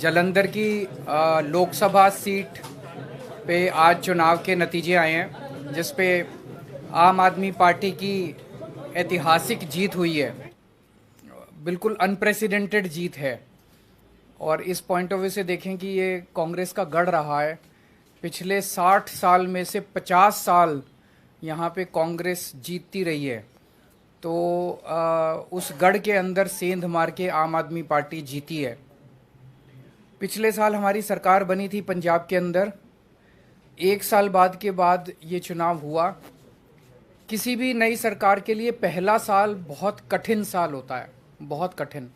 जालंधर की लोकसभा सीट पे आज चुनाव के नतीजे आए हैं, जिस पे आम आदमी पार्टी की ऐतिहासिक जीत हुई है। बिल्कुल अनप्रेसिडेंटेड जीत है। और इस पॉइंट ऑफ व्यू से देखें कि ये कांग्रेस का गढ़ रहा है। पिछले 60 साल में से 50 साल यहाँ पे कांग्रेस जीतती रही है। तो उस गढ़ के अंदर सेंध मार के आम आदमी पार्टी जीती है। पिछले साल हमारी सरकार बनी थी पंजाब के अंदर। एक साल बाद ये चुनाव हुआ। किसी भी नई सरकार के लिए पहला साल बहुत कठिन साल होता है, बहुत कठिन,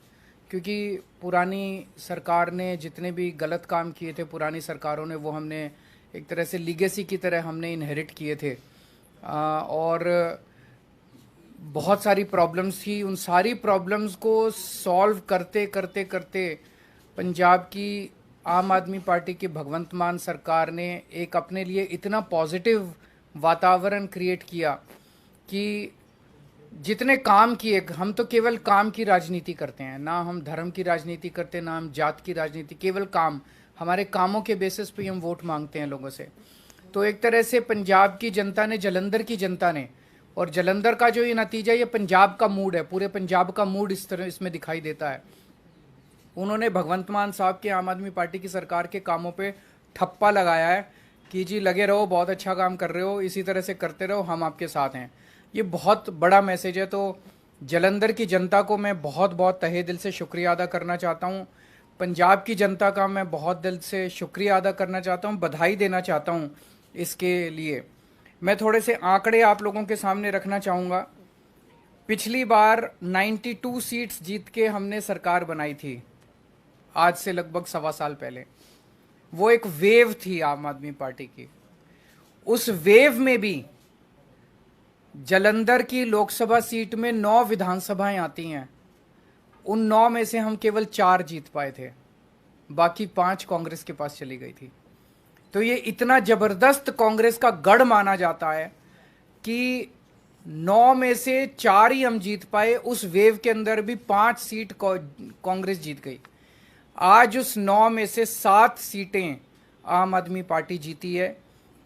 क्योंकि पुरानी सरकार ने जितने भी गलत काम किए थे, पुरानी सरकारों ने, वो हमने एक तरह से लीगेसी की तरह हमने इनहेरिट किए थे। और बहुत सारी प्रॉब्लम्स थी। उन सारी प्रॉब्लम्स को सॉल्व करते करते करते पंजाब की आम आदमी पार्टी की भगवंत मान सरकार ने एक अपने लिए इतना पॉजिटिव वातावरण क्रिएट किया कि जितने काम किए, हम तो केवल काम की राजनीति करते हैं, ना हम धर्म की राजनीति करते, ना हम जात की राजनीति, केवल काम। हमारे कामों के बेसिस पे हम वोट मांगते हैं लोगों से। तो एक तरह से पंजाब की जनता ने, जालंधर की जनता ने, और जालंधर का जो ये नतीजा, ये पंजाब का मूड है, पूरे पंजाब का मूड इस तरह इसमें दिखाई देता है। उन्होंने भगवंत मान साहब के आम आदमी पार्टी की सरकार के कामों पे ठप्पा लगाया है कि जी लगे रहो, बहुत अच्छा काम कर रहे हो, इसी तरह से करते रहो, हम आपके साथ हैं। ये बहुत बड़ा मैसेज है। तो जालंधर की जनता को मैं बहुत बहुत तहे दिल से शुक्रिया अदा करना चाहता हूँ। पंजाब की जनता का मैं बहुत दिल से शुक्रिया अदा करना चाहता हूँ, बधाई देना चाहता हूँ इसके लिए। मैं थोड़े से आंकड़े आप लोगों के सामने रखना चाहूँगा। पिछली बार 92 सीट्स जीत के हमने सरकार बनाई थी, आज से लगभग 1.25 साल पहले। वो एक वेव थी आम आदमी पार्टी की। उस वेव में भी जालंधर की लोकसभा सीट में 9 विधानसभाएं आती हैं। उन 9 में से हम केवल 4 जीत पाए थे, बाकी 5 कांग्रेस के पास चली गई थी। तो ये इतना जबरदस्त कांग्रेस का गढ़ माना जाता है कि 9 में से 4 ही हम जीत पाए। उस वेव के अंदर भी 5 सीट कांग्रेस जीत गई। आज उस 9 में से 7 सीटें आम आदमी पार्टी जीती है।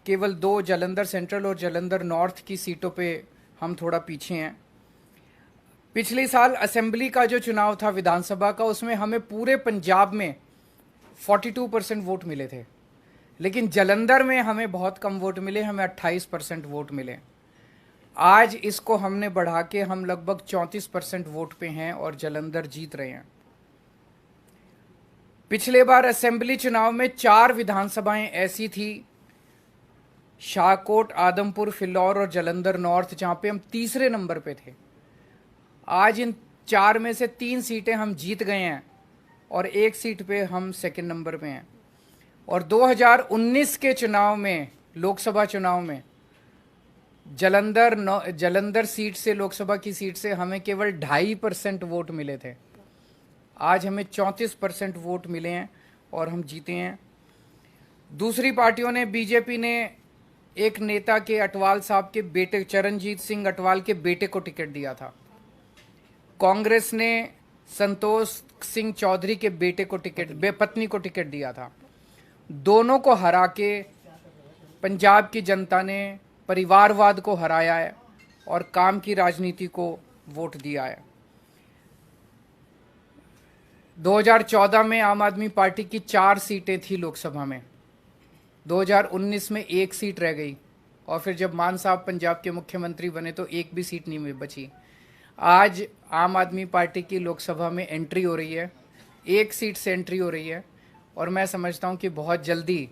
केवल 2 जालंधर सेंट्रल और जालंधर नॉर्थ की सीटों पे हम थोड़ा पीछे हैं। पिछले साल असेंबली का जो चुनाव था विधानसभा का, उसमें हमें पूरे पंजाब में 42% वोट मिले थे, लेकिन जालंधर में हमें बहुत कम वोट मिले, हमें 28% वोट मिले। आज इसको हमने बढ़ा के हम लगभग 34% वोट पे हैं और जालंधर जीत रहे हैं। पिछले बार असेंबली चुनाव में 4 विधानसभाएं ऐसी थी, शाहकोट, आदमपुर, फिलौर और जालंधर नॉर्थ, जहां पे हम तीसरे नंबर पे थे। आज इन 4 में से 3 सीटें हम जीत गए हैं और 1 सीट पे हम सेकंड नंबर पे हैं। और 2019 के चुनाव में, लोकसभा चुनाव में, जालंधर सीट से, लोकसभा की सीट से हमें केवल 2.5% वोट मिले थे। आज हमें 34% वोट मिले हैं और हम जीते हैं। दूसरी पार्टियों ने, बीजेपी ने एक नेता के, अटवाल साहब के बेटे, चरणजीत सिंह अटवाल के बेटे को टिकट दिया था। कांग्रेस ने संतोष सिंह चौधरी के बेटे को पत्नी को टिकट दिया था। दोनों को हरा के पंजाब की जनता ने परिवारवाद को हराया है और काम की राजनीति को वोट दिया है। 2014 में आम आदमी पार्टी की 4 सीटें थी लोकसभा में। 2019 में 1 सीट रह गई, और फिर जब मान साहब पंजाब के मुख्यमंत्री बने तो 1 भी सीट नहीं बची। आज आम आदमी पार्टी की लोकसभा में एंट्री हो रही है, 1 सीट से एंट्री हो रही है, और मैं समझता हूं कि बहुत जल्दी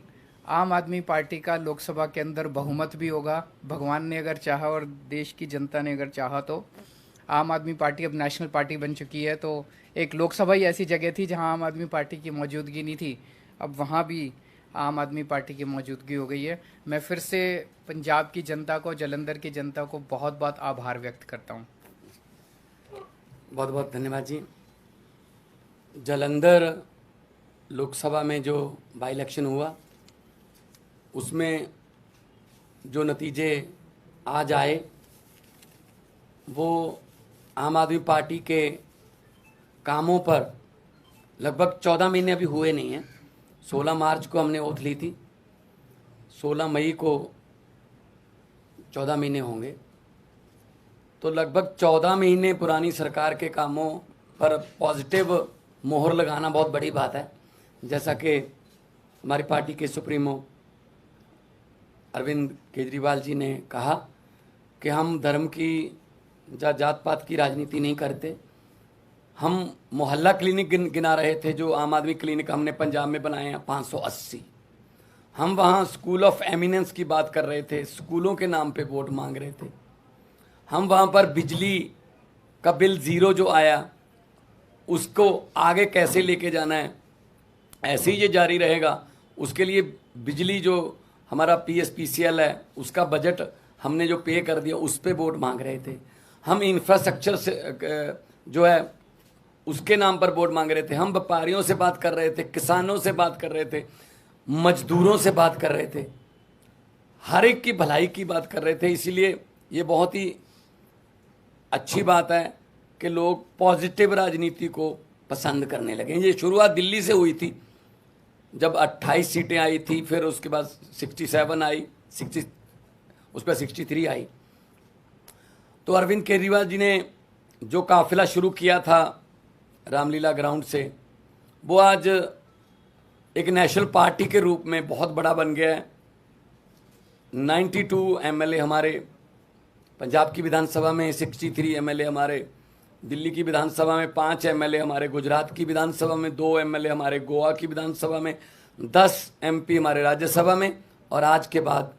आम आदमी पार्टी का लोकसभा के अंदर बहुमत भी होगा। भगवान ने अगर चाहा और देश की जनता ने अगर चाहा तो आम आदमी पार्टी अब नेशनल पार्टी बन चुकी है। तो एक लोकसभा ही ऐसी जगह थी जहां आम आदमी पार्टी की मौजूदगी नहीं थी, अब वहां भी आम आदमी पार्टी की मौजूदगी हो गई है। मैं फिर से पंजाब की जनता को, जालंधर की जनता को बहुत बहुत आभार व्यक्त करता हूं। बहुत बहुत धन्यवाद जी। जालंधर लोकसभा में जो बाई इलेक्शन हुआ, उसमें जो नतीजे आज आए, वो आम आदमी पार्टी के कामों पर लगभग 14 महीने अभी हुए नहीं हैं। 16 मार्च को हमने ओथ ली थी, 16 मई को 14 महीने होंगे। तो लगभग 14 महीने पुरानी सरकार के कामों पर पॉजिटिव मोहर लगाना बहुत बड़ी बात है। जैसा कि हमारी पार्टी के सुप्रीमो अरविंद केजरीवाल जी ने कहा कि हम धर्म की या जात पात की राजनीति नहीं करते। हम मोहल्ला क्लिनिक गिना रहे थे, जो आम आदमी क्लिनिक हमने पंजाब में बनाए हैं 580। हम वहाँ स्कूल ऑफ एमिनेंस की बात कर रहे थे, स्कूलों के नाम पे वोट मांग रहे थे। हम वहाँ पर बिजली का बिल ज़ीरो जो आया उसको आगे कैसे लेके जाना है, ऐसे ही ये जारी रहेगा, उसके लिए बिजली जो हमारा PSPCL है उसका बजट हमने जो पे कर दिया उस पे वोट मांग रहे थे। हम इंफ्रास्ट्रक्चर से जो है उसके नाम पर वोट मांग रहे थे। हम व्यापारियों से बात कर रहे थे, किसानों से बात कर रहे थे, मजदूरों से बात कर रहे थे, हर एक की भलाई की बात कर रहे थे। इसीलिए ये बहुत ही अच्छी बात है कि लोग पॉजिटिव राजनीति को पसंद करने लगे। ये शुरुआत दिल्ली से हुई थी, जब 28 सीटें आई थी, फिर उसके बाद 67 आई, 60 उस पर 63 आई। तो अरविंद केजरीवाल जी ने जो काफिला शुरू किया था रामलीला ग्राउंड से, वो आज एक नेशनल पार्टी के रूप में बहुत बड़ा बन गया है। 92 MLA हमारे पंजाब की विधानसभा में, 63 MLA हमारे दिल्ली की विधानसभा में, 5 MLA हमारे गुजरात की विधानसभा में, 2 MLA हमारे गोवा की विधानसभा में, 10 MP हमारे राज्यसभा में, और आज के बाद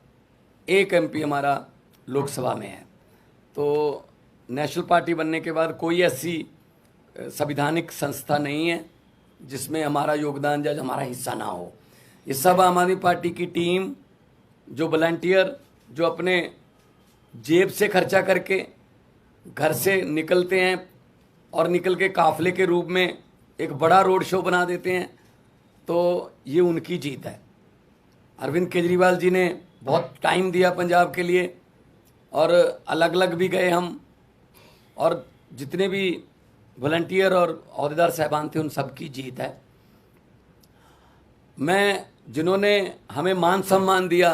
1 MP हमारा लोकसभा में है। तो नेशनल पार्टी बनने के बाद कोई ऐसी संवैधानिक संस्था नहीं है जिसमें हमारा योगदान या हमारा हिस्सा ना हो। ये सब आम आदमी पार्टी की टीम, जो वॉलंटियर, जो अपने जेब से खर्चा करके घर से निकलते हैं और निकल के काफिले के रूप में एक बड़ा रोड शो बना देते हैं, तो ये उनकी जीत है। अरविंद केजरीवाल जी ने बहुत टाइम दिया पंजाब के लिए, और अलग अलग भी गए हम, और जितने भी वॉलंटियर और अहदेदार साहबान थे उन सब की जीत है। मैं जिन्होंने हमें मान सम्मान दिया,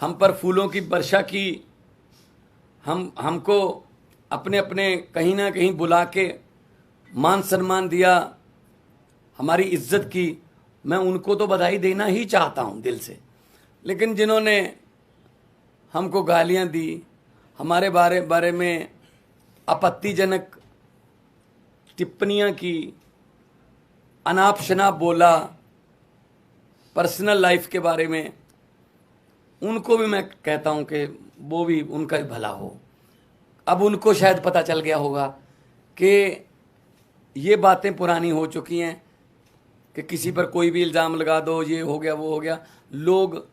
हम पर फूलों की वर्षा की, हमको अपने अपने कहीं ना कहीं बुला के मान सम्मान दिया, हमारी इज्जत की, मैं उनको तो बधाई देना ही चाहता हूं दिल से। लेकिन जिन्होंने हमको गालियां दी, हमारे बारे में आपत्तिजनक टिप्पणियां की, अनाप शनाप बोला, पर्सनल लाइफ के बारे में, उनको भी मैं कहता हूं कि वो भी, उनका भी भला हो। अब उनको शायद पता चल गया होगा कि ये बातें पुरानी हो चुकी हैं कि किसी पर कोई भी इल्ज़ाम लगा दो, ये हो गया वो हो गया। लोग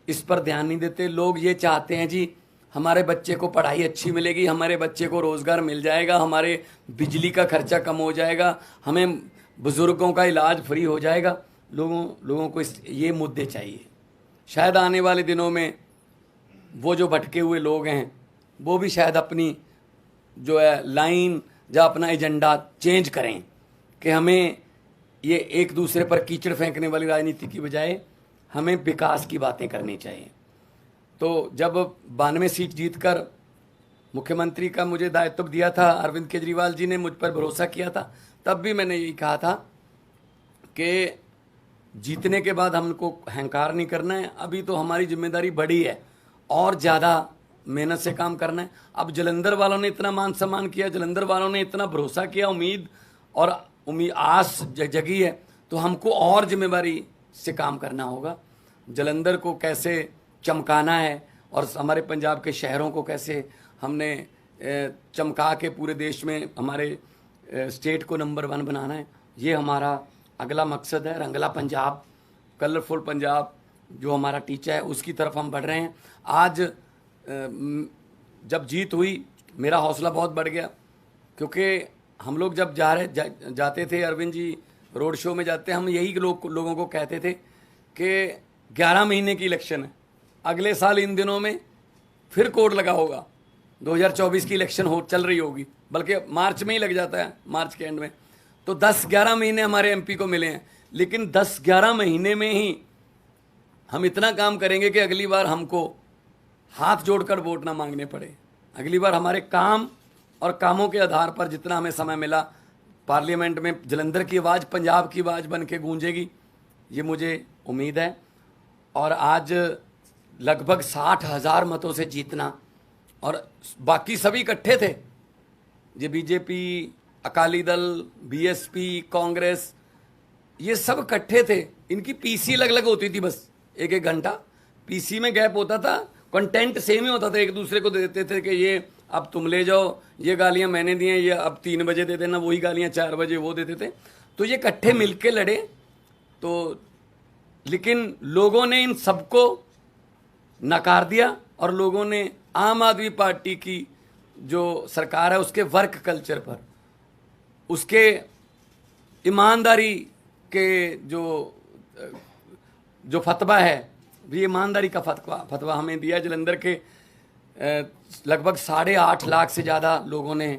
इस पर ध्यान नहीं देते। लोग ये चाहते हैं जी हमारे बच्चे को पढ़ाई अच्छी मिलेगी, हमारे बच्चे को रोज़गार मिल जाएगा, हमारे बिजली का खर्चा कम हो जाएगा, हमें बुज़ुर्गों का इलाज फ्री हो जाएगा। लोगों को ये मुद्दे चाहिए। शायद आने वाले दिनों में वो जो भटके हुए लोग हैं वो भी शायद अपनी जो है लाइन या अपना एजेंडा चेंज करें कि हमें ये एक दूसरे पर कीचड़ फेंकने वाली राजनीति की बजाय हमें विकास की बातें करनी चाहिए। तो जब 92 सीट जीतकर मुख्यमंत्री का मुझे दायित्व दिया था, अरविंद केजरीवाल जी ने मुझ पर भरोसा किया था, तब भी मैंने यही कहा था कि जीतने के बाद हमको अहंकार नहीं करना है। अभी तो हमारी जिम्मेदारी बड़ी है और ज़्यादा मेहनत से काम करना है। अब जलंधर वालों ने इतना मान सम्मान किया, जलंधर वालों ने इतना भरोसा किया, उम्मीद आस जगी है, तो हमको और जिम्मेदारी से काम करना होगा। जलंधर को कैसे चमकाना है और हमारे पंजाब के शहरों को कैसे हमने चमका के पूरे देश में हमारे स्टेट को नंबर 1 बनाना है, ये हमारा अगला मकसद है। रंगला पंजाब, कलरफुल पंजाब जो हमारा टीचा है, उसकी तरफ हम बढ़ रहे हैं। आज जब जीत हुई मेरा हौसला बहुत बढ़ गया, क्योंकि हम लोग जब जाते थे, अरविंद जी रोड शो में जाते, हम यही लोगों को कहते थे कि 11 महीने की इलेक्शन है, अगले साल इन दिनों में फिर कोड लगा होगा, 2024 की इलेक्शन चल रही होगी, बल्कि मार्च में ही लग जाता है, मार्च के एंड में। तो 10-11 महीने हमारे एमपी को मिले हैं, लेकिन 10-11 महीने में ही हम इतना काम करेंगे कि अगली बार हमको हाथ जोड़कर वोट ना मांगने पड़े। अगली बार हमारे काम और कामों के आधार पर जितना हमें समय मिला, पार्लियामेंट में जलंधर की आवाज़ पंजाब की आवाज़ बन के गूंजेगी, ये मुझे उम्मीद है। और आज लगभग 60,000 मतों से जीतना, और बाकी सभी इकट्ठे थे, ये बीजेपी, अकाली दल, बीएसपी, कांग्रेस, ये सब इकट्ठे थे। इनकी पीसी अलग अलग होती थी, बस 1-1 घंटा पीसी में गैप होता था, कंटेंट सेम ही होता था, एक दूसरे को देते थे कि ये अब तुम ले जाओ, ये गालियां मैंने दी हैं, ये अब 3 बजे दे देना, वही गालियां 4 बजे वो देते थे। तो ये इकट्ठे मिलके लड़े। तो लेकिन लोगों ने इन सबको नकार दिया, और लोगों ने आम आदमी पार्टी की जो सरकार है उसके वर्क कल्चर पर, उसके ईमानदारी के जो फतवा है, ये ईमानदारी का फतवा हमें दिया। जलंधर के लगभग 8.5 लाख से ज़्यादा लोगों ने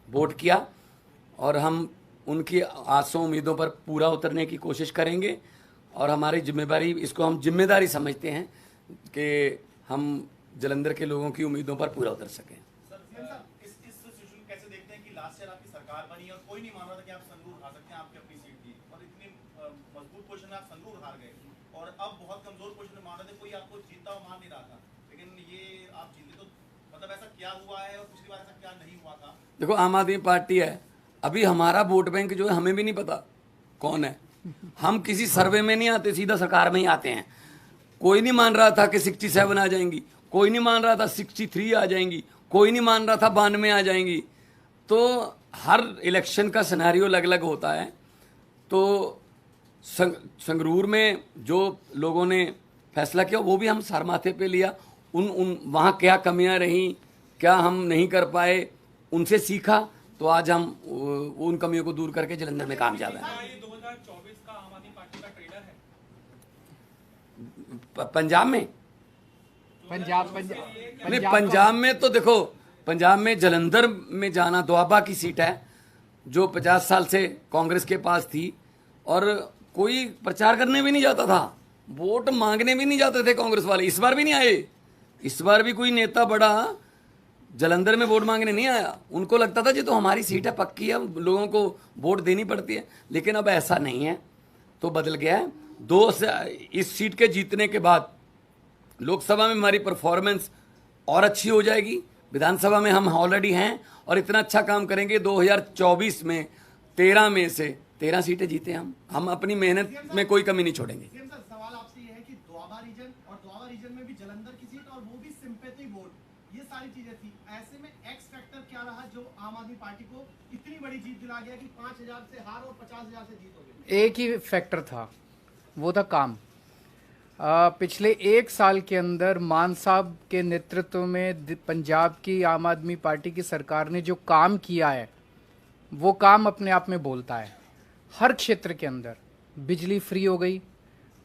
वोट किया, और हम उनकी आसों उम्मीदों पर पूरा उतरने की कोशिश करेंगे। और हमारी जिम्मेदारी, इसको हम जिम्मेदारी समझते हैं कि हम जलंधर के लोगों की उम्मीदों पर पूरा उतर सकें। इस सिचुएशन कैसे देखते हैं कि लास्ट ईयर आपकी सरकार बनी और कोई नहीं मान रहा था कि आप संगरूर हार सकते हैं, आपकी अपनी सीट थी और इतनी मजबूत पोजीशन में आप संगरूर हार गए, और अब बहुत कमजोर पोजीशन में मान रहे थे, कोई आपको जीतता हुआ मान नहीं रहा था, लेकिन ये आप जीते। तो मतलब ऐसा क्या हुआ है और पिछली बार ऐसा क्या नहीं हुआ था? देखो, आम आदमी पार्टी है, अभी हमारा वोट बैंक जो है हमें भी नहीं पता कौन है। हम किसी सर्वे में नहीं आते, सीधा सरकार में ही आते हैं। कोई नहीं मान रहा था कि 67 आ जाएंगी, कोई नहीं मान रहा था 63 आ जाएंगी, कोई नहीं मान रहा था 92 आ जाएंगी। तो हर इलेक्शन का सिनेरियो अलग अलग होता है। तो संगरूर में जो लोगों ने फैसला किया वो भी हम सर माथे पे लिया। उन वहाँ क्या कमियां रहीं, क्या हम नहीं कर पाए, उनसे सीखा। तो आज हम उन कमियों को दूर करके जलंधर में कामयाब हैं। ये 2024 का आम आदमी पार्टी का ट्रेलर है पंजाब में, पंजाब नहीं पंजाब में तो देखो, पंजाब में जलंधर में जाना दोआबा की सीट है, जो 50 साल से कांग्रेस के पास थी, और कोई प्रचार करने भी नहीं जाता था, वोट मांगने भी नहीं जाते थे कांग्रेस वाले। इस बार भी नहीं आए, इस बार भी कोई नेता बड़ा जलंधर में वोट मांगने नहीं आया। उनको लगता था जी तो हमारी सीट है, पक्की है, लोगों को वोट देनी पड़ती है। लेकिन अब ऐसा नहीं है, तो बदल गया है। इस सीट के जीतने के बाद लोकसभा में हमारी परफॉर्मेंस और अच्छी हो जाएगी, विधानसभा में हम ऑलरेडी हैं, और इतना अच्छा काम करेंगे 2024 में 13 में से 13 सीटें जीते हम अपनी मेहनत में कोई कमी नहीं छोड़ेंगे। सवाल आपसे ये है कि दोआबा रीजन, और दोआबा रीजन में भी जलंधर की सीट, और वो भी सिंपैथी वोट, ये सारी चीजें थी। ऐसे में एक्स फैक्टर क्या रहा जो आम आदमी पार्टी को इतनी बड़ी जीत दिला गया कि 5,000 से हार और 50,000 से जीत हो गई? एक ही फैक्टर था, वो था काम। पिछले 1 साल के अंदर मान साहब के नेतृत्व में पंजाब की आम आदमी पार्टी की सरकार ने जो काम किया है, वो काम अपने आप में बोलता है। हर क्षेत्र के अंदर बिजली फ्री हो गई,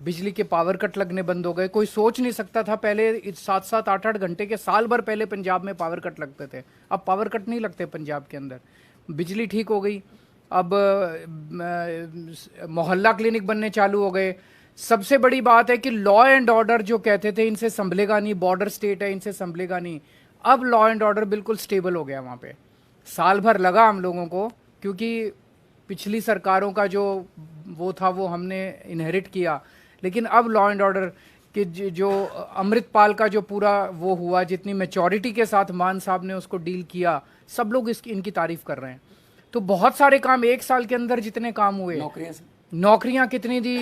बिजली के पावर कट लगने बंद हो गए। कोई सोच नहीं सकता था पहले 7-7, 8-8 घंटे के, साल भर पहले पंजाब में पावर कट लगते थे, अब पावर कट नहीं लगते पंजाब के अंदर। बिजली ठीक हो गई, अब मोहल्ला क्लिनिक बनने चालू हो गए। सबसे बड़ी बात है कि लॉ एंड ऑर्डर जो कहते थे इनसे संभलेगा नहीं, बॉर्डर स्टेट है इनसे संभलेगा नहीं, अब लॉ एंड ऑर्डर बिल्कुल स्टेबल हो गया वहाँ पे। साल भर लगा हम लोगों को, क्योंकि पिछली सरकारों का जो वो था वो हमने इनहेरिट किया, लेकिन अब लॉ एंड ऑर्डर कि जो अमृतपाल का जो पूरा वो हुआ, जितनी मैच्योरिटी के साथ मान साहब ने उसको डील किया, सब लोग इनकी तारीफ कर रहे हैं। तो बहुत सारे काम 1 साल के अंदर जितने काम हुए, नौकरियां कितनी दी,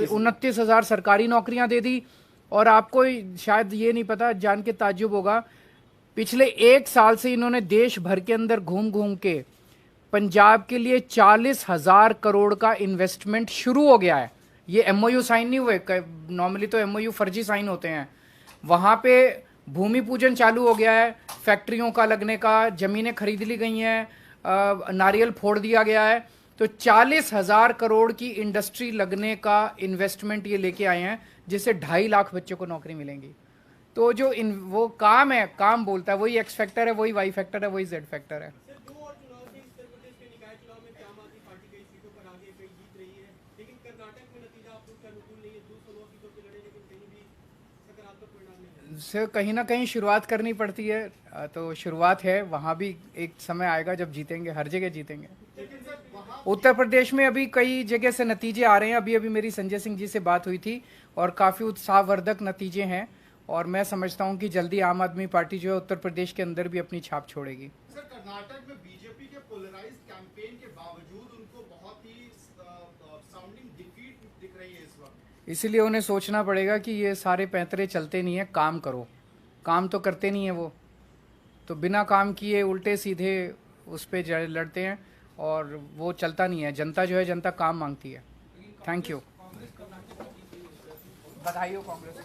29,000 सरकारी नौकरियां दे दी। और आपको शायद ये नहीं पता, जान के ताज्जुब होगा, पिछले 1 साल से इन्होंने देश भर के अंदर घूम घूम के पंजाब के लिए 40,000 करोड़ का इन्वेस्टमेंट शुरू हो गया है। ये एमओयू साइन नहीं हुए, नॉर्मली तो एमओयू फर्जी साइन होते हैं। वहाँ पे भूमि पूजन चालू हो गया है, फैक्ट्रियों का लगने का, जमीनें खरीद ली गई हैं, नारियल फोड़ दिया गया है। तो 40,000 करोड़ की इंडस्ट्री लगने का इन्वेस्टमेंट ये लेके आए हैं, जिससे 2.5 लाख बच्चों को नौकरी मिलेंगी। तो जो वो काम है, काम बोलता है, वही एक्स फैक्टर है, वही वाई फैक्टर है, वही जेड फैक्टर है। से कहीं ना कहीं शुरुआत करनी पड़ती है, तो शुरुआत है, वहाँ भी एक समय आएगा जब जीतेंगे, हर जगह जीतेंगे। उत्तर प्रदेश में अभी कई जगह से नतीजे आ रहे हैं। अभी अभी मेरी संजय सिंह जी से बात हुई थी और काफ़ी उत्साहवर्धक नतीजे हैं, और मैं समझता हूं कि जल्दी आम आदमी पार्टी जो है उत्तर प्रदेश के अंदर भी अपनी छाप छोड़ेगी। सर, कर्नाटक में बीजेपी के पोलराइज्ड कैंपेन के बावजूद उनको बहुत ही साउंडिंग डिफीट दिख रही है इस वक्त। इसीलिए उन्हें सोचना पड़ेगा कि ये सारे पैंतरे चलते नहीं है, काम करो। काम तो करते नहीं है वो, तो बिना काम किए उल्टे सीधे उस पर लड़ते हैं, और वो चलता नहीं है। जनता जो है, जनता काम मांगती है। Thank you. बधाई हो कांग्रेस।